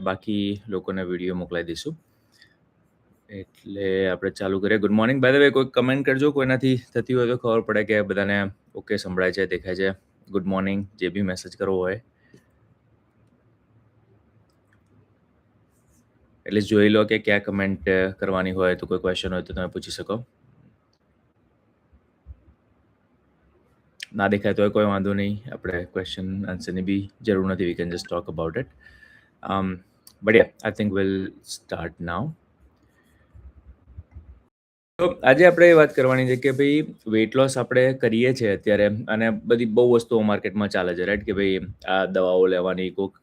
બાકી લોકોને વિડીયો મોકલાવી દઈશું. એટલે આપણે ચાલુ કરીએ. Good morning. By the way, કોઈ કમેન્ટ કરજો, કોઈનાથી થતી હોય તો ખબર પડે કે બધાને ઓકે સંભળાય છે, દેખાય છે. ગુડ મોર્નિંગ, જે બી મેસેજ કરવો હોય. એટલે જોઈ લો કે ક્યાં કમેન્ટ કરવાની હોય, તો કોઈ ક્વેશ્ચન હોય તો તમે પૂછી શકો. ના દેખાય તો કોઈ વાંધો નહીં, આપણે ક્વેશ્ચન આન્સરની બી જરૂર નથી. We can just talk about it. But yeah, I think will start now. તો આજે આપણે એ વાત કરવાની છે કે ભાઈ વેઇટ લોસ આપણે કરીએ છીએ અત્યારે, અને બધી બહુ વસ્તુઓ માર્કેટમાં ચાલે છે, રાઈટ? કે ભાઈ આ દવાઓ લેવાની, કોઈક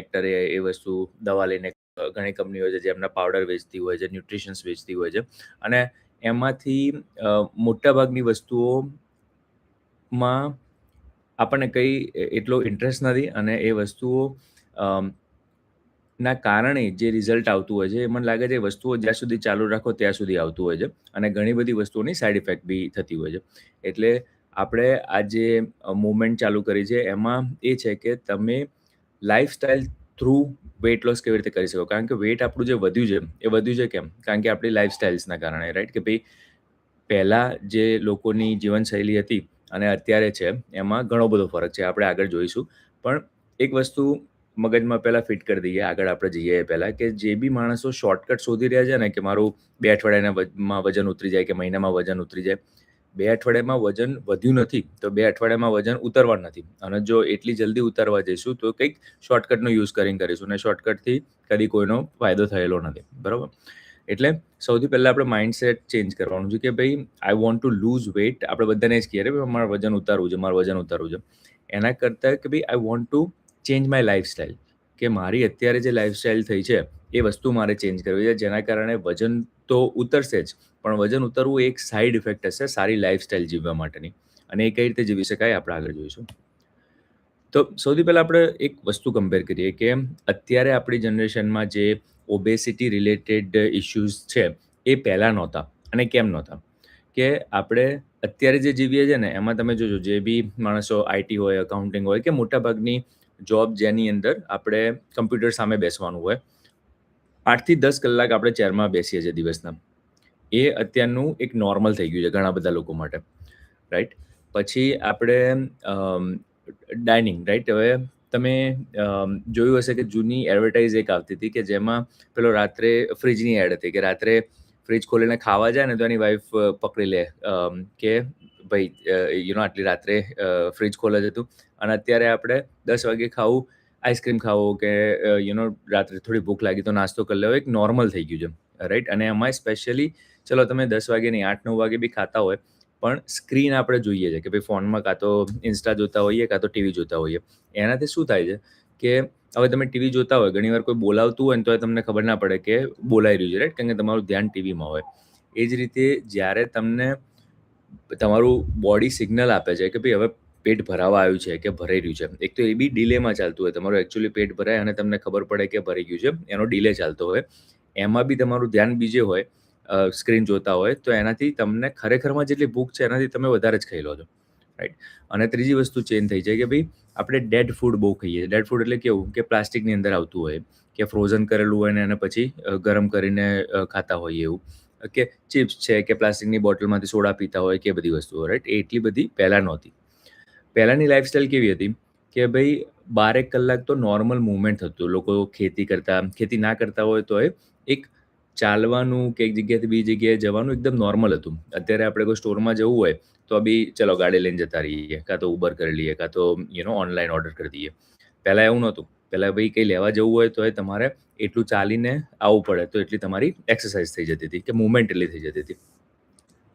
એક્ટરે એ વસ્તુ દવા લઈને, ઘણી કંપનીઓ છે જે એમના પાવડર વેચતી હોય છે, ન્યુટ્રિશન્સ વેચતી હોય છે, અને એમાંથી મોટાભાગની વસ્તુઓમાં આપણને કંઈ એટલો ઇન્ટરેસ્ટ નથી, અને એ વસ્તુઓ ના કારણે જે રિઝલ્ટ આવતું હોય છે, એ મને લાગે છે એ વસ્તુઓ જ્યાં સુધી ચાલુ રાખો ત્યાં સુધી આવતું હોય છે, અને ઘણી બધી વસ્તુઓની સાઈડ ઇફેક્ટ બી થતી હોય છે. એટલે આપણે આ જે મૂવમેન્ટ ચાલુ કરી છે એમાં એ છે કે તમે લાઈફસ્ટાઈલ થ્રુ વેઇટ લોસ કેવી રીતે કરી શકો. કારણ કે વેઇટ આપણું જે વધ્યું છે એ વધ્યું છે કેમ? કારણ કે આપણી લાઈફસ્ટાઈલ્સના કારણે, રાઈટ? કે ભાઈ પહેલાં જે લોકોની જીવનશૈલી હતી અને અત્યારે છે એમાં ઘણો બધો ફરક છે, આપણે આગળ જોઈશું. પણ એક વસ્તુ મગજમાં પહેલાં ફિટ કરી દઈએ, આગળ આપણે જઈએ એ પહેલાં, કે જે બી માણસો શોર્ટકટ શોધી રહ્યા છે ને, કે મારું 2 અઠવાડિયામાં વજન ઉતરી જાય, કે મહિનામાં વજન ઉતરી જાય. 2 અઠવાડિયામાં વજન વધ્યું નથી તો 2 અઠવાડિયામાં વજન ઉતરવાનું નથી. અને જો એટલી જલ્દી ઉતારવા જઈશું તો કંઈક શોર્ટકટનો યુઝ કરીને કરીશું, અને શોર્ટકટથી કદી કોઈનો ફાયદો થયેલો નથી, બરાબર? એટલે સૌથી પહેલાં આપણે માઇન્ડસેટ ચેન્જ કરવાનું છે કે ભાઈ I want to lose weight. આપણે બધાને જ કહીએ ભાઈ મારે વજન ઉતારવું છે, મારું વજન ઉતારવું છે. એના કરતાં કે ભાઈ I want to change my lifestyle, કે મારી અત્યારે જે લાઈફસ્ટાઈલ થઈ છે એ વસ્તુ મારે ચેન્જ કરવી છે, જેના કારણે વજન તો ઉતરશે જ, પણ વજન ઉતરવું એક સાઈડ ઇફેક્ટ હશે સારી લાઈફસ્ટાઈલ જીવવા માટેની, અને એ કઈ રીતે જીવી શકાય આપણે આગળ જોઈશું. તો સૌથી પહેલાં આપણે એક વસ્તુ કમ્પેર કરીએ કે અત્યારે આપણી જનરેશનમાં જે ઓબેસિટી રિલેટેડ ઇશ્યુઝ છે એ પહેલાં નહોતા. અને કેમ નહોતા? કે આપણે અત્યારે જે જીવીએ છીએ ને એમાં તમે જોજો, જે બી માણસો આઈટી હોય, અકાઉન્ટિંગ હોય, કે મોટાભાગની જોબ જેની અંદર આપણે કમ્પ્યુટર સામે બેસવાનું હોય, 8 થી 10 કલાક આપણે ચેરમાં બેસીએ છીએ દિવસના. એ અત્યારનું એક નોર્મલ થઈ ગયું છે ઘણા બધા લોકો માટે, રાઈટ? પછી આપણે ડાઇનિંગ, રાઈટ? હવે તમે જોયું હશે કે જૂની એડવર્ટાઇઝ એક આવતી હતી કે જેમાં પેલો રાત્રે ફ્રિજની એડ હતી, કે રાત્રે ફ્રિજ ખોલીને ખાવા જાય ને તો એની વાઈફ પકડી લે કે ભાઈ આટલી રાત્રે ફ્રિજ ખોલે છે તું, અને અત્યારે આપણે 10 વાગે ખાવું, આઈસ્ક્રીમ ખાવો, કે રાત્રે થોડી ભૂખ લાગી તો નાસ્તો કરી લેવો, એક નોર્મલ થઈ ગયું છે, રાઈટ? અને એમાં સ્પેશિયલી ચલો તમે 10 વાગે નહીં, 8-9 વાગે બી ખાતા હોય, પણ સ્ક્રીન આપણે જોઈએ છે કે ભાઈ ફોનમાં કાં તો ઇન્સ્ટા જોતા હોઈએ, કાં તો ટીવી જોતા હોઈએ. એનાથી શું થાય છે કે હવે તમે ટીવી જોતા હોય, ઘણીવાર કોઈ બોલાવતું હોય ને તો તમને ખબર ના પડે કે બોલાઈ રહ્યું છે, રાઈટ? કારણ કે તમારું ધ્યાન ટીવીમાં હોય. એ જ રીતે જ્યારે તમને તમારું બોડી સિગ્નલ આપે છે કે ભાઈ હવે પેટ ભરાવા આવ્યું છે કે ભરાઈ રહ્યું છે, એક તો એ બી ડિલેમાં ચાલતું હોય. તમારું એકચ્યુઅલી પેટ ભરાય અને તમને ખબર પડે કે ભરાઈ ગયું છે, એનો ડિલે ચાલતો હોય. એમાં બી તમારું ધ્યાન બીજે હોય, સ્ક્રીન જોતા હોય, તો એનાથી તમને ખરેખરમાં જેટલી ભૂખ છે એનાથી તમે વધારે જ ખાઈ લો છો, રાઈટ? અને ત્રીજી વસ્તુ ચેન્જ થઈ જાય કે ભાઈ આપણે ડેડ ફૂડ બહુ ખાઈએ. ડેડ ફૂડ એટલે કેવું કે પ્લાસ્ટિકની અંદર આવતું હોય, કે ફ્રોઝન કરેલું હોય ને એને પછી ગરમ કરીને ખાતા હોઈએ એવું, કે ચિપ્સ છે, કે પ્લાસ્ટિકની બોટલમાંથી સોડા પીતા હોય, કે બધી વસ્તુઓ, રાઈટ? એ એટલી બધી પહેલાં નહોતી. પહેલાંની લાઈફસ્ટાઈલ કેવી હતી કે ભાઈ 12 કલાક તો નોર્મલ મૂવમેન્ટ થતું. લોકો ખેતી કરતા, ખેતી ના કરતા હોય તો એક ચાલવાનું કે એક જગ્યાએથી બીજી જગ્યાએ જવાનું એકદમ નોર્મલ હતું. અત્યારે આપણે કોઈ સ્ટોરમાં જવું હોય તો બી ચલો ગાડી લઈને જતા રહીએ, કાં તો ઉબર કરી લઈએ, કાં તો ઓનલાઈન ઓર્ડર કરી દઈએ. પહેલાં એવું નહોતું. પહેલાં ભાઈ કંઈ લેવા જવું હોય તો તમારે એટલું ચાલીને આવવું પડે, તો એટલી તમારી એક્સરસાઇઝ થઈ જતી હતી, કે મૂવમેન્ટ એટલી થઈ જતી હતી.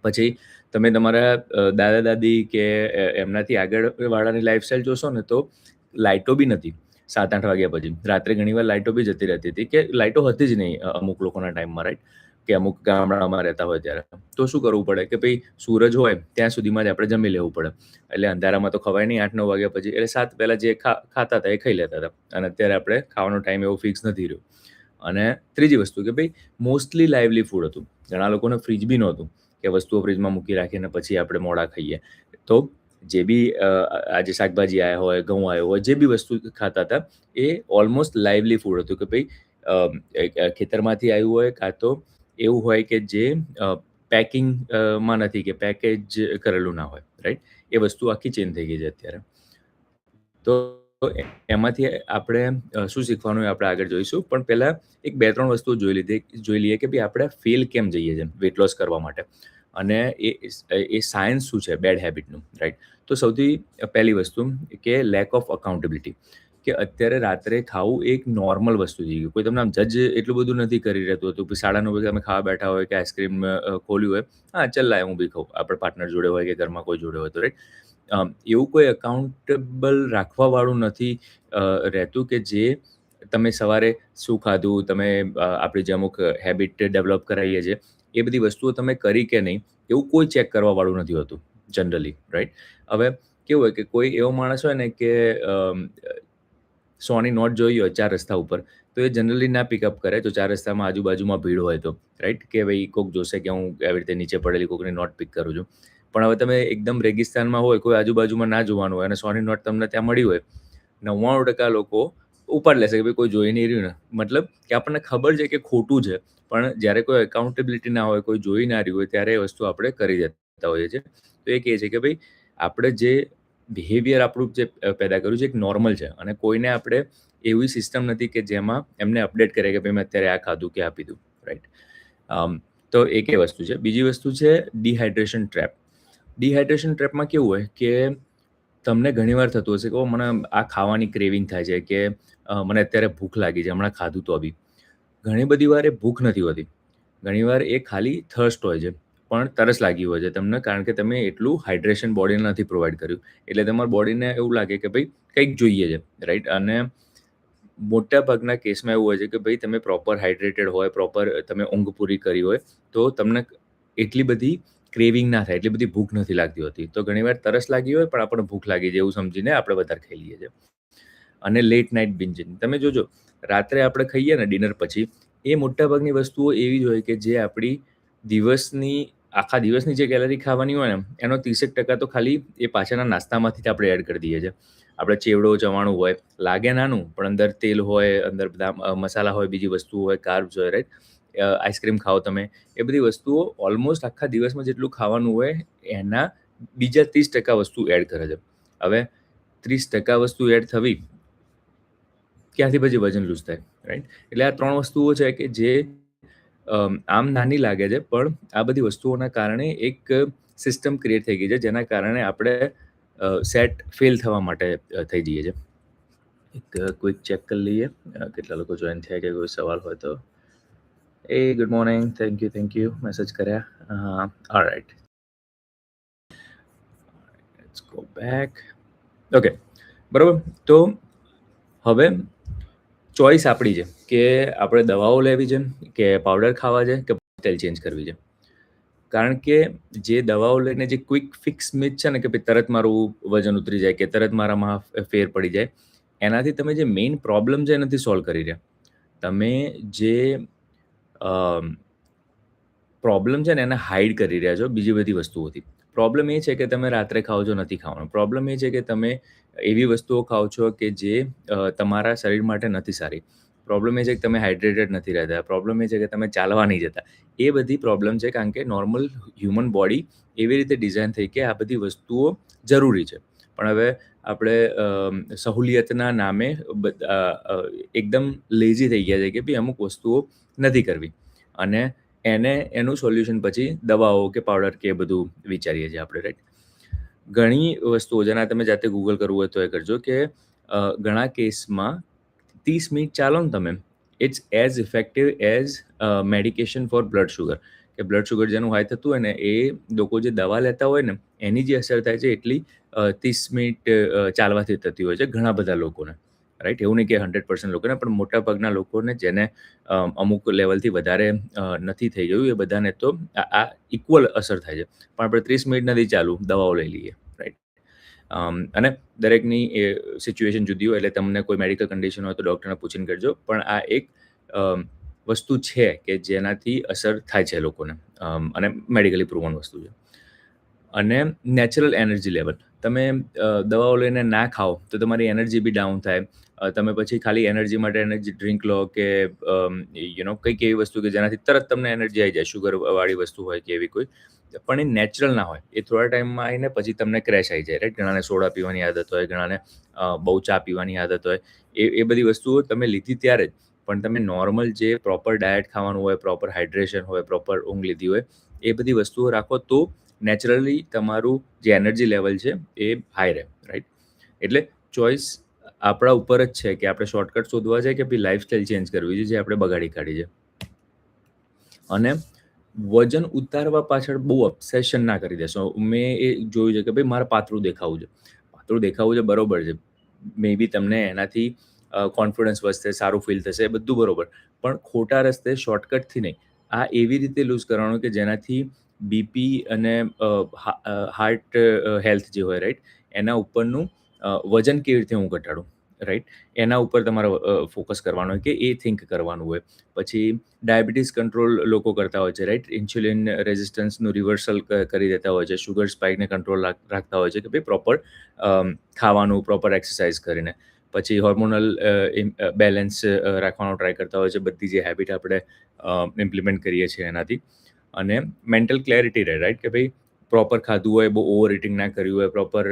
પછી તમે તમારા દાદા દાદી કે એમનાથી આગળવાળાની લાઈફસ્ટાઈલ જોશો ને તો લાઇટો બી નથી 7-8 વાગ્યા પછી. રાત્રે ઘણીવાર લાઇટો બી જતી રહેતી હતી, કે લાઇટો હતી જ નહીં અમુક લોકોના ટાઈમમાં, રાઈટ? કે અમુક ગામડામાં રહેતા હોય ત્યારે. તો શું કરવું પડે કે ભાઈ સૂરજ હોય ત્યાં સુધીમાં જ આપણે જમી લેવું પડે. એટલે અંધારામાં તો ખવાય નહીં 8-9 વાગ્યા પછી. એટલે 7 પહેલાં જે ખાતા હતા એ ખાઈ લેતા હતા. અને અત્યારે આપણે ખાવાનો ટાઈમ એવો ફિક્સ નથી રહ્યો. અને ત્રીજી વસ્તુ કે ભાઈ મોસ્ટલી લાઇવલી ફૂડ હતું. ઘણા લોકોને ફ્રીજ બી નહોતું, કે વસ્તુઓ ફ્રીજમાં મૂકી રાખીને પછી આપણે મોડા ખાઈએ. તો જે બી આજે શાકભાજી આવ્યા હોય, ઘઉં આવ્યો હોય, જે બી વસ્તુ ખાતા હતા, એ ઓલમોસ્ટ લાઇવલી ફૂડ હતું કે ભાઈ ખેતરમાંથી આવ્યું હોય કાં તો એવું હોય કે જે પેકિંગ માં નથી કે પેકેજ કરેલું ના હોય, રાઈટ? એ વસ્તુ આખી ચેન્જ થઈ ગઈ છે અત્યારે. તો એમાંથી આપણે શું શીખવાનું એ આપણે આગળ જોઈશું. પણ પહેલાં એક 2-3 વસ્તુઓ જોઈ લઈએ કે ભાઈ આપણે ફેલ કેમ જઈએ છીએ વેટ લોસ કરવા માટે. અને એ સાયન્સ શું છે બેડ હેબિટનું, રાઈટ? તો સૌથી પહેલી વસ્તુ કે લેક ઓફ અકાઉન્ટેબિલિટી. કે અત્યારે રાત્રે ખાવું એક નોર્મલ વસ્તુ થઈ ગયું. કોઈ તમને આમ જજ એટલું બધું નથી કરી રહેતું હતું. પછી 9:30 વાગે તમે ખાવા બેઠા હોય કે આઈસ્ક્રીમ ખોલ્યું હોય, હા, ચાલ લાય હું બી ખાઉં. આપણે પાર્ટનર જોડે હોય કે ઘરમાં કોઈ જોડે હોય તો, રાઈટ? એવું કોઈ અકાઉન્ટેબલ રાખવાવાળું નથી રહેતું કે જે તમે સવારે શું ખાધું, તમે આપણી જે અમુક હેબિટ ડેવલપ કરાવીએ છીએ, એ બધી વસ્તુઓ તમે કરી કે નહીં, એવું કોઈ ચેક કરવાવાળું નથી હોતું જનરલી, રાઈટ? હવે કેવું હોય કે કોઈ એવો માણસ હોય ને કે 100ની નોટ જોઈ હોય 4 રસ્તા ઉપર, તો એ જનરલી ના પિકઅપ કરે જો 4 રસ્તામાં આજુબાજુમાં ભીડ હોય તો, રાઈટ? કે ભાઈ કોક જોશે કે હું આવી રીતે નીચે પડેલી કોકની નોટ પિક કરું છું. પણ હવે તમે એકદમ રેગિસ્તાનમાં હોય, કોઈ આજુબાજુમાં ના જોવાનું હોય અને 100ની નોટ તમને ત્યાં મળી હોય, 99% લોકો ઉપાડ લેશે કે ભાઈ કોઈ જોઈ નહીં રહ્યું ને. મતલબ કે આપણને ખબર છે કે ખોટું છે, પણ જ્યારે કોઈ એકાઉન્ટેબિલિટી ના હોય, કોઈ જોઈ ના રહ્યું હોય, ત્યારે એ વસ્તુ આપણે કરી દેતા હોઈએ છીએ. તો એક એ છે કે ભાઈ આપણે જે બિહેવિયર આપણું જે પેદા કર્યું છે એક નોર્મલ છે અને કોઈને આપણે એવી સિસ્ટમ નથી કે જેમાં એમને અપડેટ કરે કે ભાઈ મેં અત્યારે આ ખાધું કે આ પીધું, રાઈટ? તો એક એ વસ્તુ છે. બીજી વસ્તુ છે ડિહાઇડ્રેશન ટ્રેપ. ડિહાઇડ્રેશન ટ્રેપમાં કેવું હોય કે તમને ઘણીવાર થતું હશે કે મને આ ખાવાની ક્રેવિંગ થાય છે કે મને અત્યારે ભૂખ લાગી છે, હમણાં ખાધું તો બી. ઘણી બધી વાર એ ભૂખ નથી હોતી. ઘણીવાર એ ખાલી થર્સ્ટ હોય છે, પણ તરસ લાગી હોય છે તમને કારણ કે તમે એટલું હાઇડ્રેશન બોડીને નથી પ્રોવાઈડ કર્યું. એટલે તમારા બોડીને એવું લાગે કે ભાઈ કંઈક જોઈએ છે, રાઈટ? અને મોટાભાગના કેસમાં એવું હોય છે કે ભાઈ તમે પ્રોપર હાઇડ્રેટેડ હોય, પ્રોપર તમે ઊંઘ પૂરી કરી હોય, તો તમને એટલી બધી ક્રેવિંગ ના થાય, એટલી બધી ભૂખ નથી લાગતી હોતી. તો ઘણીવાર તરસ લાગી હોય પણ આપણને ભૂખ લાગી છે એવું સમજીને આપણે વધારે ખાઈ લઈએ છીએ. અને લેટ નાઈટ બિન્જિંગ. તમે જોજો રાત્રે આપણે ખાઈએ ને ડિનર પછી, એ મોટાભાગની વસ્તુઓ એવી જ હોય કે જે આપણી દિવસની આખા દિવસની જે કેલરી ખાવાની હોય ને, એનો 30% તો ખાલી એ પાછળના નાસ્તામાંથી જ આપણે એડ કરી દઈએ છીએ. આપણે ચેવડો ચવાણું હોય, લાગે નાનું, પણ અંદર તેલ હોય, અંદર બધા મસાલા હોય, બીજી વસ્તુઓ હોય, કાર્બ્સ હોય, રાઈટ? આઈસ્ક્રીમ ખાઓ તમે, એ બધી વસ્તુઓ ઓલમોસ્ટ આખા દિવસમાં જેટલું ખાવાનું હોય, એના બીજા 30% વસ્તુ એડ કરે છે. હવે 30% વસ્તુ એડ થવી, ક્યાંથી પછી વજન લૂઝ થાય, રાઈટ? એટલે આ 3 વસ્તુઓ છે કે જે આમ નાની લાગે છે, પણ આ બધી વસ્તુઓના કારણે એક સિસ્ટમ ક્રિએટ થઈ ગઈ છે, જેના કારણે આપણે સેટ ફેલ થવા માટે થઈ જઈએ છીએ. એક ક્વિક ચેક કરી લઈએ કેટલા લોકો જોઈન થયા કે કોઈ સવાલ હોય તો. એ good morning, thank you message કર્યા. Alright, let's go back. Okay, બરાબર. તો હવે ચોઈસ આપણી છે કે આપણે દવાઓ લેવી છે કે પાવડર ખાવા છે કે સ્ટાઇલ ચેન્જ કરવી છે. કારણ કે જે દવાઓ લઈને જે ક્વિક ફિક્સ મિથ છે ને કે ભાઈ તરત મારું વજન ઉતરી જાય કે તરત મારામાં ફેર પડી જાય, એનાથી તમે જે મેઇન પ્રોબ્લેમ છે એ નથી સોલ્વ કરી રહ્યા. તમે જે પ્રોબ્લેમ છે ને એને હાઈડ કરી રહ્યા છો બીજી બધી વસ્તુઓથી. પ્રોબ્લેમ એ છે કે તમે રાત્રે ખાઓ છો નથી ખાવાનું. પ્રોબ્લેમ એ છે કે તમે એવી વસ્તુઓ ખાઓ છો કે જે તમારા શરીર માટે નથી સારી. પ્રોબ્લેમ એ છે કે તમે હાઇડ્રેટેડ નથી રહેતા. પ્રોબ્લેમ એ છે કે તમે ચાલવા નહીં જતા. એ બધી પ્રોબ્લેમ છે કારણ કે નોર્મલ હ્યુમન બોડી એવી રીતે ડિઝાઇન થઈ કે આ બધી વસ્તુઓ જરૂરી છે. પણ હવે આપણે સહુલિયતના નામે એકદમ લેઝી થઈ ગયા છે કે ભાઈ અમુક વસ્તુઓ નથી કરવી. અને એનું સોલ્યુશન પછી દવાઓ કે પાવડર કે એ બધું વિચારીએ છીએ આપણે, રાઈટ? ઘણી વસ્તુઓ જેના તમે જાતે ગૂગલ કરવું હોય તો એ કરજો કે ઘણા કેસમાં 30 મિનિટ ચાલો ને તમે, it's as effective as medication for blood sugar. કે બ્લડ શુગર જેનું હાઈ થતું હોય ને એ લોકો જે દવા લેતા હોય ને એની જે અસર થાય છે એટલી 30 મિનિટ ચાલવાથી થતી હોય છે ઘણા બધા લોકોને, રાઈટ? એવું નહીં કે 100% લોકોને, પણ મોટાભાગના લોકોને જેને અમુક લેવલથી વધારે નથી થઈ ગયું એ બધાને તો આ ઇક્વલ અસર થાય છે. પણ આપણે 30 મિનિટ નથી ચાલુ, દવાઓ લઈ લઈએ, રાઈટ? અને દરેકની એ સિચ્યુએશન જુદી હોય, એટલે તમને કોઈ મેડિકલ કન્ડિશન હોય તો ડૉક્ટરને પૂછીને કરજો. પણ આ એક વસ્તુ છે કે જેનાથી અસર થાય છે લોકોને, અને મેડિકલી પ્રૂવન વસ્તુ છે. અને નેચરલ એનર્જી લેવલ. તમે દવાઓ લઈને ના ખાઓ તો તમારી એનર્જી બી ડાઉન થાય. તમે પછી ખાલી એનર્જી માટે એનર્જી ડ્રિંક લો કે કંઈક એવી વસ્તુ કે જેનાથી તરત તમને એનર્જી આવી જાય, શુગર વાળી વસ્તુ હોય કે એવી કોઈ. પણ એ નેચરલ ના હોય. એ થોડા ટાઈમમાં આવીને પછી તમને ક્રેશ આવી જાય, રાઈટ? ઘણાને સોડા પીવાની આદત હોય, ઘણાને બહુ ચા પીવાની આદત હોય. એ બધી વસ્તુઓ તમે લીધી ત્યારે જ. પણ તમે નોર્મલ જે પ્રોપર ડાયટ ખાવાનું હોય, પ્રોપર હાઇડ્રેશન હોય, પ્રોપર ઊંઘ લીધી હોય, એ બધી વસ્તુઓ રાખો તો નેચરલી તમારું જે એનર્જી લેવલ છે એ હાઈ રહે, રાઈટ? એટલે ચોઈસ આપણા ઉપર જ છે કે આપણે શોર્ટકટ શોધવા છે કે પછી લાઈફસ્ટાઈલ ચેન્જ કરવી છે જે આપણે બગાડી કાઢી છે. અને વજન ઉતારવા પાછળ બહુ ઓબ્સેશન ના કરી દેશો. મેં એ જોયું છે કે ભાઈ મારે પાતળું દેખાવું છે. પાતળું દેખાવું છે બરોબર છે. મે બી તમને એનાથી કોન્ફિડન્સ વધશે, સારું ફીલ થશે, એ બધું બરોબર. પણ ખોટા રસ્તે શોર્ટકટથી નહીં. આ એવી રીતે લૂઝ કરવાનું કે જેનાથી બીપી અને હાર્ટ હેલ્થ જે હોય, રાઈટ? એના ઉપરનું વજન કેવી રીતે હું ઘટાડું, રાઈટ? એના ઉપર તમારે ફોકસ કરવાનો હોય કે એ થિંક કરવાનું હોય. પછી ડાયાબિટીસ કંટ્રોલ લોકો કરતા હોય છે, રાઈટ? ઇન્સ્યુલિન રેઝિસ્ટન્સનું રિવર્સલ કરી દેતા હોય છે, શુગર સ્પાઇકને કંટ્રોલ રાખતા હોય છે કે ભાઈ પ્રોપર ખાવાનું, પ્રોપર એક્સરસાઇઝ કરીને. પછી હોર્મોનલ બેલેન્સ રાખવાનો ટ્રાય કરતા હોય છે, બધી જે હેબિટ આપણે ઇમ્પ્લિમેન્ટ કરીએ છીએ એનાથી. અને મેન્ટલ ક્લેરિટી રહે, રાઈટ? કે ભાઈ પ્રોપર ખાધું હોય, બહુ ઓવર ઇટિંગ ના કર્યું હોય, પ્રોપર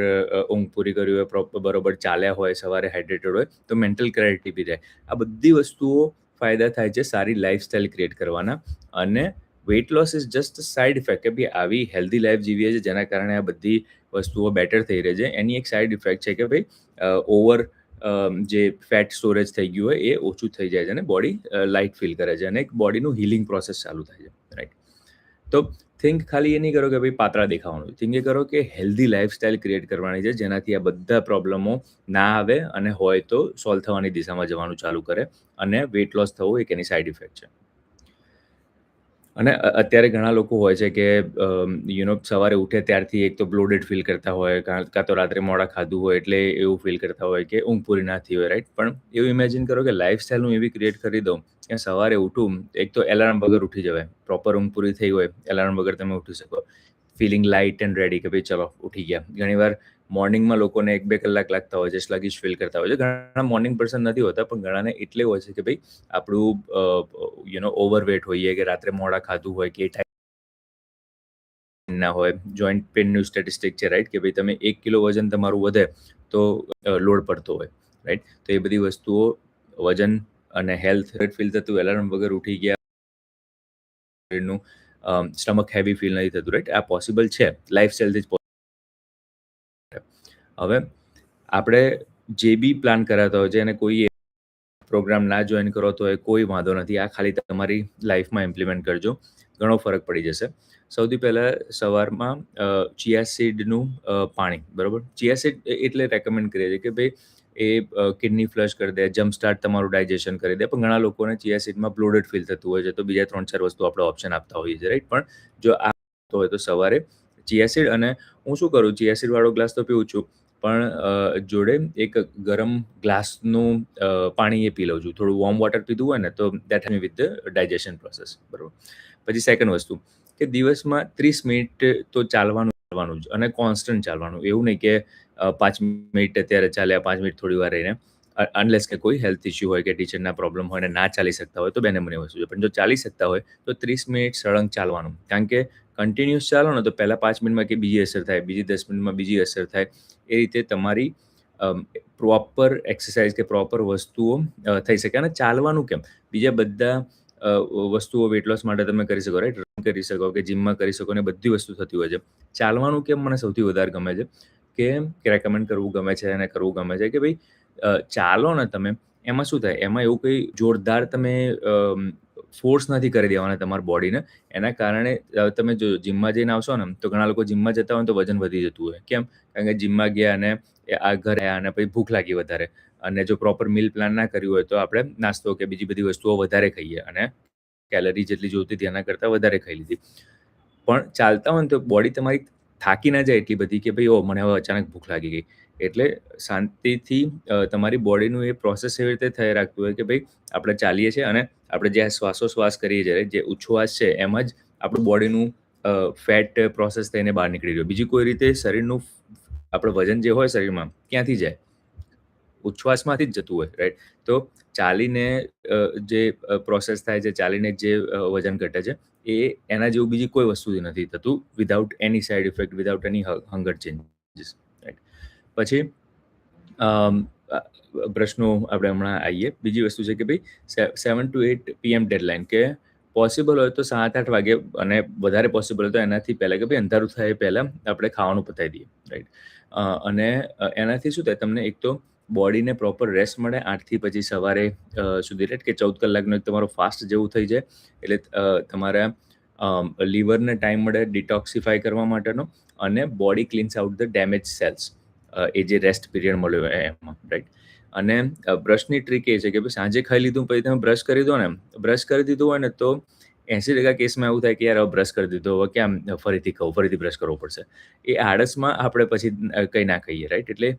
ઊંઘ પૂરી કરી હોય, પ્રોપર બરોબર ચાલ્યા હોય, સવારે હાઇડ્રેટેડ હોય, તો મેન્ટલ ક્લેરિટી બી રહે. આ બધી વસ્તુઓ ફાયદા થાય છે સારી લાઈફસ્ટાઈલ ક્રિએટ કરવાના. અને weight loss is just side effect કે ભાઈ આવી હેલ્ધી લાઈફ જીવીએ છીએ જેના કારણે આ બધી વસ્તુઓ બેટર થઈ રહે છે. એની એક સાઇડ ઇફેક્ટ છે કે ભાઈ ઓવર જે ફેટ સ્ટોરેજ થઈ ગયું હોય એ ઓછું થઈ જાય છે અને બોડી લાઇટ ફીલ કરે છે અને એક બોડીનું હીલિંગ પ્રોસેસ ચાલુ થાય છે, રાઈટ? તો થિંક ખાલી એ નહીં કરો કે ભાઈ પાતળા દેખાવાનું. થિંક એ કરો કે હેલ્ધી લાઈફસ્ટાઈલ ક્રિએટ કરવાની છે જેનાથી આ બધા પ્રોબ્લેમો ના આવે અને હોય તો સોલ્વ થવાની દિશામાં જવાનું ચાલુ કરે. અને વેઇટ લોસ થવું એક એની સાઇડ ઇફેક્ટ છે. અને અત્યારે ઘણા લોકો હોય છે કે સવારે ઉઠે ત્યારથી એક તો બ્લોટેડ ફીલ કરતા હોય, કાં તો રાત્રે મોડા ખાધું હોય એટલે એવું ફીલ કરતા હોય કે ઊંઘ પૂરી ના થઈ હોય, રાઈટ? પણ એવું ઇમેજિન કરો કે લાઈફસ્ટાઈલ હું એવી ક્રિએટ કરી દઉં કે સવારે ઉઠું, એક તો એલાર્મ વગર ઉઠી જવાય. પ્રોપર ઊંઘ પૂરી થઈ હોય, એલાર્મ વગર તમે ઉઠી શકો. ફીલિંગ લાઇટ એન્ડ રેડી કે ભાઈ ચલો ઉઠી ગયા. ઘણીવાર મોર્નિંગમાં લોકોને 1-2 કલાક લાગતા હોય છે, સ્લગિશ ફીલ કરતા હોય છે. ઘણા મોર્નિંગ પર્સન નથી હોતા, પણ ઘણાને એટલે હોય છે કે ભાઈ આપણું ઓવરવેટ હોઈએ કે રાત્રે મોડા ખાધું હોય કે એ ટાઈમ ના હોય. જોઈન્ટ પેનનું સ્ટેટિસ્ટિક છે, રાઈટ? કે ભાઈ તમે 1 કિલો વજન તમારું વધે તો લોડ પડતો હોય, રાઈટ? તો એ બધી વસ્તુઓ વજન અને હેલ્થ ફીલ થતું, એલાર્મ વગર ઉઠી ગયા, શરીરનું સ્ટમક હેવી ફીલ નથી થતું, રાઈટ? આ પોસિબલ છે લાઈફસ્ટાઈલથી જ. હવે આપણે જે બી પ્લાન કરાતા હોય છે અને કોઈ પ્રોગ્રામ ના જોઈન કરો તો એ કોઈ વાંધો નથી. આ ખાલી તમારી લાઈફમાં ઇમ્પ્લિમેન્ટ કરજો. ઘણો ફરક પડી જશે. સૌથી પહેલાં સવારમાં ચિયા સીડનું પાણી, બરાબર? ચિયા સીડ એટલે રેકમેન્ડ કરીએ છીએ કે ભાઈ એ કિડની ફ્લશ કરી દે, જમ્પ સ્ટાર્ટ તમારું ડાયજેશન કરી દે. પણ ઘણા લોકોને ચિયા સીડમાં બ્લોટેડ ફીલ થતું હોય છે, તો બીજા 3-4 વસ્તુ આપણે ઓપ્શન આપતા હોઈએ છીએ, રાઈટ? પણ જો આ હોય તો સવારે ચિયા સીડ. અને હું શું કરું, ચિયા સીડવાળો ગ્લાસ તો પીવું છું, પણ જોડે એક ગરમ ગ્લાસનું પાણી એ પી લઉં છું. થોડું વોર્મ વોટર પીધું હોય ને તો that help with the digestion process, બરાબર? પછી સેકન્ડ વસ્તુ કે દિવસમાં 30 મિનિટ તો ચાલવાનું જ, અને કોન્સ્ટન્ટ ચાલવાનું. એવું નહીં કે 5 મિનિટ અત્યારે ચાલ્યા, 5 મિનિટ થોડી વાર રહીને. અનલેસ કે કોઈ હેલ્થ ઇશ્યુ હોય કે ટીચરના પ્રોબ્લેમ હોય ને ના ચાલી શકતા હોય તો બેને મને વસ્તુ છે. પણ જો ચાલી શકતા હોય તો 30 મિનિટ સળંગ ચાલવાનું. કારણ કે કન્ટિન્યુઅસ ચાલો ને તો પહેલાં 5 મિનિટમાં કે બીજી અસર થાય, બીજી 10 મિનિટમાં બીજી અસર થાય. એ રીતે તમારી પ્રોપર એક્સરસાઇઝ કે પ્રોપર વસ્તુઓ થઈ શકે. અને ચાલવાનું કેમ, બીજા બધા વસ્તુઓ વેટ લોસ માટે તમે કરી શકો, રાઈટ? રન કરી શકો કે જીમમાં કરી શકો ને બધી વસ્તુ થતી હોય છે. ચાલવાનું કેમ મને સૌથી વધારે ગમે છે કે રેકમેન્ડ કરવું ગમે છે અને કરવું ગમે છે કે ભાઈ ચાલો ને તમે, એમાં શું થાય, એમાં એવું કંઈ જોરદાર તમે ફોર્સ નથી કરી દેવાના તમારા બોડીને. એના કારણે તમે જો જીમમાં જઈને આવશો ને તો ઘણા લોકો જીમમાં જતા હોય તો વજન વધી જતું હોય. કેમ? કારણ કે જીમમાં ગયા અને આ ઘરે આવ્યા અને પછી ભૂખ લાગી વધારે. અને જો પ્રોપર મીલ પ્લાન ના કર્યું હોય તો આપણે નાસ્તો કે બીજી બધી વસ્તુઓ વધારે ખાઈએ અને કેલરી જેટલી જોઈતી હતી એના કરતાં વધારે ખાઈ લીધી. પણ ચાલતા હોય ને તો બોડી તમારી થાકી ના જાય એટલી બધી કે ભાઈ ઓ મને હવે અચાનક ભૂખ લાગી ગઈ. એટલે શાંતિથી તમારી બોડીનું એ પ્રોસેસ એવી રીતે થઈ રાખતું હોય કે ભાઈ આપણે ચાલીએ છીએ અને આપણે જે શ્વાસોશ્વાસ કરીએ છીએ, જે ઉચ્છ્વાસ છે એમાં જ આપણું બોડીનું ફેટ પ્રોસેસ થઈને બહાર નીકળી રહ્યું. બીજી કોઈ રીતે શરીરનું આપણું વજન જે હોય શરીરમાં ક્યાંથી જાય? ઉચ્છ્વાસમાંથી જ જતું હોય, રાઈટ? તો ચાલીને જે પ્રોસેસ થાય છે, ચાલીને જે વજન ઘટે છે, એના જેવું બીજી કોઈ વસ્તુથી નથી થતું વિધાઉટ એની સાઇડ ઇફેક્ટ, વિધાઉટ એની હંગર ચેન્જીસ, રાઈટ? પછી અમ, અ, બ્રશનું આપણે હમણાં આવીએ. બીજી વસ્તુ છે કે ભાઈ 7 to 8 PM ડેડલાઇન, કે પોસિબલ હોય તો 7-8 વાગે, અને વધારે પોસિબલ હોય તો એનાથી પહેલાં, કે ભાઈ અંધારું થાય એ પહેલાં આપણે ખાવાનું પતાવી દઈએ, રાઈટ? અને એનાથી શું થાય, તમને એક તો બોડીને પ્રોપર રેસ્ટ મળે 8થી પછી સવારે સુધી, રાઈટ? કે 14 કલાકનો એક તમારો ફાસ્ટ જેવું થઈ જાય, એટલે તમારા લીવરને ટાઈમ મળે ડિટોક્સિફાય કરવા માટેનો, અને body cleanse out the damage cells, એ જે રેસ્ટ પીરિયડ મળ્યો હોય એમાં, રાઈટ? અને બ્રશની ટ્રીક એ છે કે ભાઈ સાંજે ખાઈ લીધું પછી તમે બ્રશ કરી દો ને, બ્રશ કરી દીધું હોય ને તો 80% કેસમાં એવું થાય કે યાર હવે બ્રશ કરી દીધો, હવે કેમ ફરીથી બ્રશ કરવો પડશે. એ આળસમાં આપણે પછી કંઈ ના કહીએ, રાઈટ? એટલે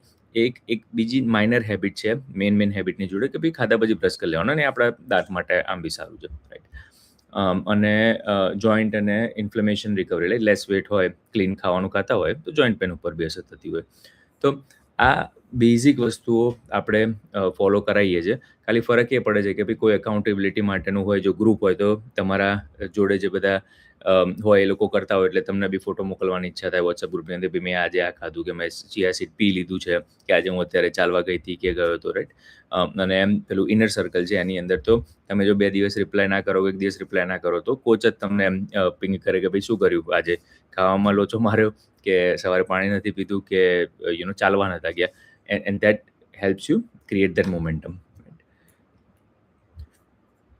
એક બીજી માઇનર હેબિટ છે મેન હેબિટની જોડે, કે ભાઈ ખાધા પછી બ્રશ કરી લેવાનો, અને આપણા દાંત માટે આમ બી સારું છે, રાઈટ? અને જોઈન્ટ અને ઇન્ફ્લેમેશન રિકવરી, એટલે લેસ વેટ હોય, ક્લીન ખાવાનું ખાતા હોય તો જોઈન્ટ પેન ઉપર બી અસર થતી હોય. તો આ બેઝિક વસ્તુઓ આપણે ફોલો કરાવીએ છીએ. ખાલી ફરક એ પડે છે કે ભાઈ કોઈ એકાઉન્ટેબિલિટી માટેનું હોય, જો ગ્રુપ હોય તો તમારા જોડે જે બધા હોય એ લોકો કરતા હોય એટલે તમને બી ફોટો મોકલવાની ઈચ્છા થાય વોટ્સએપ ગ્રુપની અંદર, ભાઈ મેં આજે આ ખાધું, કે મેં ચિયા સીડ પી લીધું છે, કે આજે હું અત્યારે ચાલવા ગઈ હતી કે ગયો હતો, રાઈટ? અને એમ પેલું ઇનર સર્કલ છે એની અંદર તો તમે જો 2 દિવસ રિપ્લાય ના કરો, 1 દિવસ રિપ્લાય ના કરો, તો કોચ જ તમને એમ પિંગ કરે કે ભાઈ શું કર્યું આજે, ખાવામાં લોચો માર્યો, કે સવારે પાણી નથી પીધું, કે ચાલવા નતા ગયા, and that helps you create that momentum.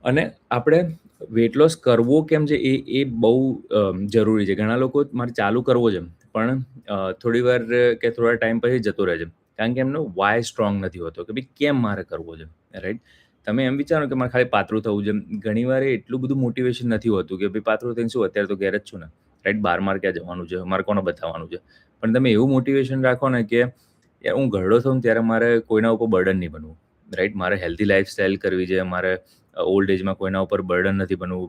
અને આપણે વેટ લોસ કરવો કેમ છે એ બહુ જરૂરી છે. ઘણા લોકો મારે ચાલુ કરવો છે, પણ થોડી વાર કે થોડા ટાઈમ પછી જતો રહે છે, કારણ કે એમનો વાય સ્ટ્રોંગ નથી હોતો, કે ભાઈ કેમ મારે કરવો છે, રાઈટ? તમે એમ વિચારો કે મારે ખાલી પાતળું થવું છે. ઘણીવાર એટલું બધું મોટિવેશન નથી હોતું કે ભાઈ પાતળું થઈને શું, અત્યારે તો ઘેર જ છું ને, રાઈટ? બહાર મારે ક્યાં જવાનું છે, મારે કોને બતાવવાનું છે? પણ તમે એવું મોટિવેશન રાખો ને કે યાર હું ઘરડો થઉં ત્યારે મારે કોઈના ઉપર બર્ડન નહીં બનવું, રાઈટ? મારે હેલ્ધી લાઈફસ્ટાઈલ કરવી છે, મારે ઓલ્ડ એજમાં કોઈના ઉપર બર્ડન નથી બનવું.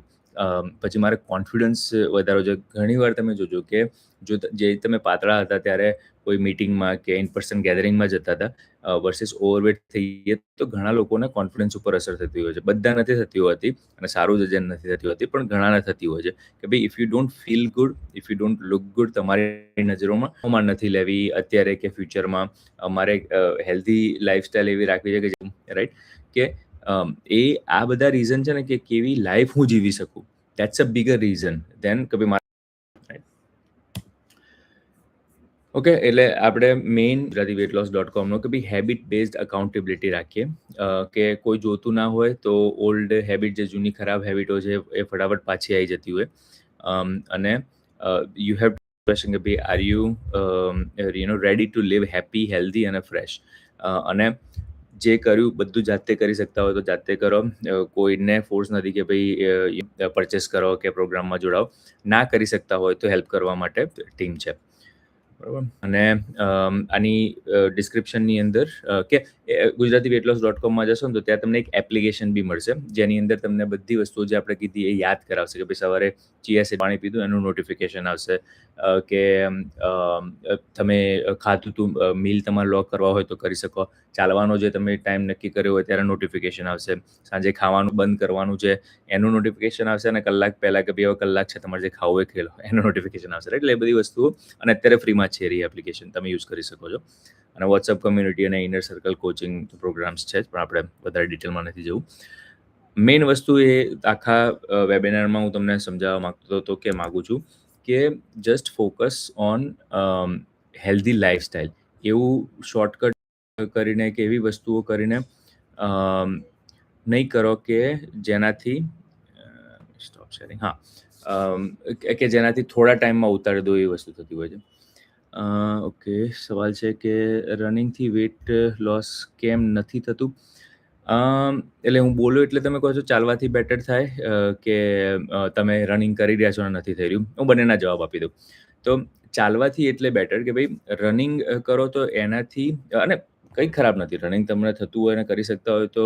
પછી મારે કોન્ફિડન્સ વધારવો છે. ઘણીવાર તમે જોજો કે જે તમે પાતળા હતા ત્યારે કોઈ મીટિંગમાં કે ઇન પર્સન ગેધરિંગમાં જતા હતા વર્સિસ ઓવરવેટ થઈએ તો ઘણા લોકોને કોન્ફિડન્સ ઉપર અસર થતી હોય છે. બધા નથી થતી હોતી, અને સારું જ નથી થતી હોતી, પણ ઘણાને થતી હોય છે કે ભાઈ if you don't feel good, if you don't look good, તમારી નજરોમાં નથી લેવી અત્યારે કે ફ્યુચરમાં. અમારે હેલ્ધી લાઈફસ્ટાઈલ એવી રાખવી છે કે રાઈટ, કે એ આ બધા રીઝન છે ને, કે કેવી લાઈફ હું જીવી શકું, દેટ્સ અ બિગર રીઝન દેન કે ભાઈ ઓકે. એટલે આપણે મેઇન GujaratiWeightLoss.com કે ભાઈ હેબિટ બેઝડ અકાઉન્ટેબિલિટી રાખીએ, કે કોઈ જોતું ના હોય તો ઓલ્ડ હેબિટ, જે જૂની ખરાબ હેબિટો છે એ ફટાફટ પાછી આવી જતી હોય. અને યુ હેવ ક્વેશ્ચન કે ભાઈ are you ready to live happy, healthy અને ફ્રેશ. અને જે કર્યું બધું જાતે કરી શકતા હોય તો જાતે કરો. કોઈને ફોર્સ નથી કે ભાઈ પરચેસ કરો કે પ્રોગ્રામમાં જોડાઓ. ના કરી શકતા હોય તો હેલ્પ કરવા માટે ટીમ છે, બરાબર? અને આની ડિસ્ક્રિપ્શનની અંદર કે GujaratiWeightLoss.com જશો ને તો ત્યાં તમને એક એપ્લિકેશન બી મળશે, જેની અંદર તમને બધી વસ્તુઓ જે આપણે કીધી એ યાદ કરાવશે, કે ભાઈ સવારે ચિયા સીડ પાણી પીધું એનું નોટિફિકેશન આવશે, કે તમે ખાધું તું મીલ તમારે લોક કરવા હોય તો કરી શકો, ચાલવાનો જે તમે ટાઈમ નક્કી કર્યો હોય ત્યારે નોટિફિકેશન આવશે, સાંજે ખાવાનું બંધ કરવાનું છે એનું નોટિફિકેશન આવશે, અને કલાક પહેલાં કે 2 કલાક છે તમારે જે ખાવું એ ખેલો એનું નોટિફિકેશન આવશે. એટલે એ બધી વસ્તુઓ, અને અત્યારે ફ્રીમાં છે એ એપ્લિકેશન, તમે યુઝ કરી શકો છો. અને વોટ્સઅપ કમ્યુનિટી અને ઇનર સર્કલ કોચિંગ પ્રોગ્રામ્સ છે, પણ આપણે વધારે ડિટેલમાં નથી જવું. મેઇન વસ્તુ એ આખા વેબિનારમાં હું તમને સમજાવવા માગું છું કે just focus on healthy lifestyle. એવું શોર્ટકટ કરીને કે એવી વસ્તુઓ કરીને નહીં કરો કે જેનાથી સ્ટોપ શેરિંગ, કે જેનાથી થોડા ટાઈમમાં ઉતારી દો, એવી વસ્તુ થતી હોય છે. ઓકે. સવાલ છે કે રનિંગથી વેટ લોસ કેમ નથી થતું? એટલે હું બોલું એટલે તમે કહો છો ચાલવાથી બેટર થાય, કે તમે રનિંગ કરી રહ્યા છો અને નથી થઈ રહ્યું? હું બંનેના જવાબ આપી દઉં. તો ચાલવાથી એટલે બેટર કે ભાઈ રનિંગ કરો તો એનાથી, અને કંઈ ખરાબ નથી. રનિંગ તમને થતું હોય અને કરી શકતા હોય તો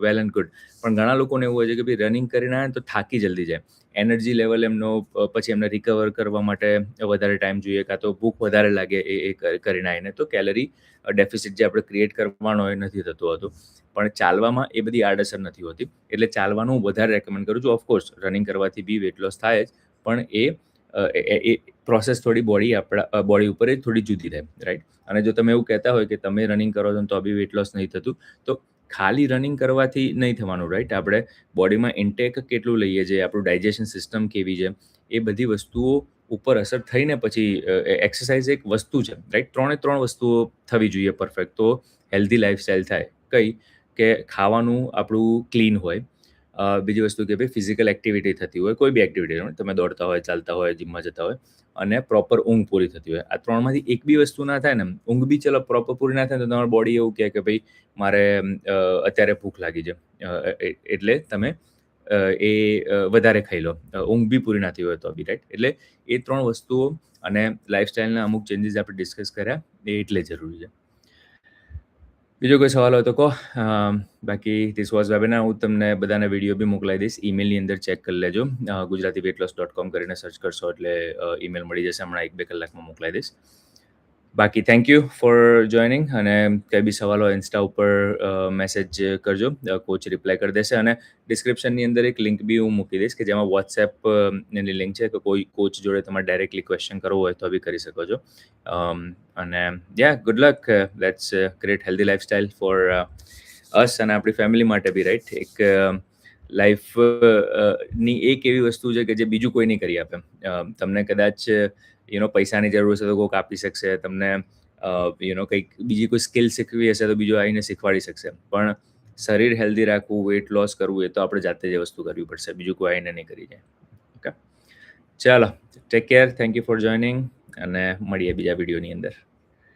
વેલ એન્ડ ગુડ. પણ ઘણા લોકોને એવું હોય છે કે ભાઈ રનિંગ કરીને આવે ને તો થાકી જલ્દી જાય. એનર્જી લેવલ એમનો પછી એમને રિકવર કરવા માટે વધારે ટાઈમ જોઈએ, કાં તો ભૂખ વધારે લાગે કરીને આવીને. તો કેલરી ડેફિસિટ જે આપણે ક્રિએટ કરવાનો હોય નથી થતું હોતું. પણ ચાલવામાં એ બધી આડઅસર નથી હોતી. એટલે ચાલવાનું વધારે રેકમેન્ડ કરું છું. ઓફકોર્સ રનિંગ કરવાથી બી વેટ લોસ થાય જ, પણ એ પ્રોસેસ થોડી બોડી ઉપર એ થોડી જુદી રહે, રાઈટ? અને જો તમે એવું કહેતા હોય કે તમે રનિંગ કરો છો ને તો બી વેટ લોસ નહીં થતું, તો ખાલી રનિંગ કરવાથી નહીં થવાનું, રાઈટ? આપણે બોડીમાં ઇન્ટેક કેટલું લઈએ છીએ, આપણું ડાયજેશન સિસ્ટમ કેવી છે, એ બધી વસ્તુઓ ઉપર અસર થઈને પછી એક્સરસાઇઝ એક વસ્તુ છે, રાઈટ? 3 વસ્તુઓ થવી જોઈએ પરફેક્ટ, તો હેલ્ધી લાઈફસ્ટાઈલ થાય. કઈ? કે ખાવાનું આપણું ક્લીન હોય. બીજી વસ્તુ કે ભાઈ ફિઝિકલ એક્ટિવિટી થતી હોય, કોઈ બી એક્ટિવિટી હોય, તમે દોડતા હોય, ચાલતા હોય, જીમમાં જતા હોય, અને પ્રોપર ઊંઘ પૂરી થતી હોય. આ 3માંથી એક બી વસ્તુ ના થાય ને, ઊંઘ બી ચલો પ્રોપર પૂરી ના થાય તો તમારું બોડી એવું કહે કે ભાઈ મારે અત્યારે ભૂખ લાગી છે, એટલે તમે વધારે ખાઈ લો. ઊંઘ બી પૂરી ના થઈ હોય તો બી, રાઈટ? એટલે એ 3 વસ્તુઓ અને લાઈફસ્ટાઈલના અમુક ચેન્જીસ આપણે ડિસ્કસ કર્યા એ એટલે જરૂરી છે. બીજો કોઈ સવાલ હોય તો કહો. બાકી ધીસ વોઝ વેબિનાર. હું તમને બધાના વિડીયો બી મોકલાવી દઈશ. ઈમેલની અંદર ચેક કરી લેજો. gujaratiweightloss.com કરીને સર્ચ કરશો એટલે ઈમેલ મળી જશે. હમણાં 1-2 કલાકમાં મોકલાવી દઈશ. બાકી થેન્ક યુ ફોર જોઈનિંગ. અને કંઈ બી સવાલ હોય ઇન્સ્ટા ઉપર મેસેજ કરજો, કોચ રિપ્લાય કરી દેશે. અને ડિસ્ક્રિપ્શનની અંદર એક લિંક બી હું મૂકી દઈશ કે જેમાં વોટ્સએપની લિંક છે, કે કોઈ કોચ જોડે તમારે ડાયરેક્ટલી ક્વેશ્ચન કરવો હોય તો બી કરી શકો છો. અને good luck. Let's create healthy lifestyle for us અને આપણી ફેમિલી માટે બી, રાઈટ? એક લાઈફ ની એક એવી વસ્તુ છે કે જે બીજું કોઈ નહીં કરી આપે. તમને કદાચ પૈસાની જરૂર હશે તો કોઈક આપી શકશે તમને. કંઈક બીજી કોઈ સ્કિલ શીખવી હશે તો બીજો આવીને શીખવાડી શકશે. પણ શરીર હેલ્ધી રાખવું, વેટ લોસ કરવું, એ તો આપણે જાતે જ વસ્તુ કરવી પડશે. બીજું કોઈ આવીને નહીં કરી જાય. ઓકે, ચાલો, take care. Thank you for joining અને મળીએ બીજા વિડીયોની અંદર.